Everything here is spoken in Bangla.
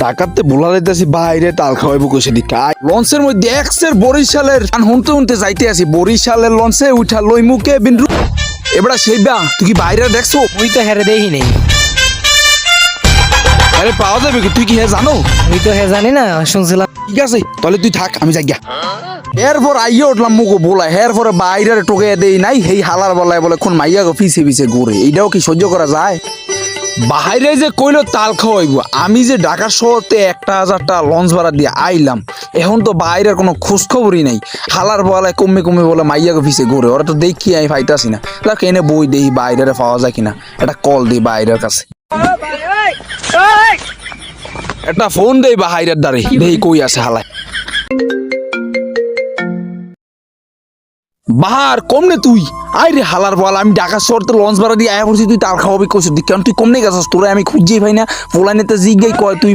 ঢাকাতে বলা যাইতেছি বাইরে তাল খাওয়াইবো কইছে দিকা লঞ্চের মধ্যে এক্সের বরিশালের হুনতে হুনতে যাইতে আছি বরিশালের লঞ্চে উঠা লই মুখে বিন্দু এবারে সেইবা তুই কি বাইরে দেখছো মুই তো হেরে দেখি নেই। আরে পাওয়া যাবে কি তুই কি হ্যাঁ জানো মুই তো হে জানি না, শুনছিলাম। ঠিক আছে তাহলে তুই থাক আমি যাই গিয়া এরপর আইয়া উঠলাম মুখো বলাই এরপরে বাইরের টোকে দেই নাই সেই হালার বলায় বলে কোন মাইয়া গো পিছে পিছে ঘুরে এইটাও কি সহ্য করা যায় বাইরে যে কইলো তাল খাওয়াইব আমি যে ঢাকা শহরতে 1,000 টাকা লঞ্চ ভাড়া দিয়ে আইলাম এখন তো বাইরের কোনো খোঁজ খবরই নাই হালার বলায় কমে কমে বলে মাইয়া গো পিছে ঘুরে ওরা তো দেখি আমি ফাইতাছি না দেখ এনে বই দেই বাইরে পাওয়া যায় কিনা একটা কল দিই বাইরের কাছে একটা ফোন দেই বাইরের দ্বারে দেই কই আছে হালায় বাহার কমনে তুই আইরে হালার বল আমি ঢাকা শহরতে লঞ্চ ভাড়া দিয়ে আয়া করছি তুই তাল খাওয়াবি কইছিস কারণ তুই কমনে গেছিস তোরা আমি খুঁজেই পাই না ফোলানেতে জিগাই কয় তুই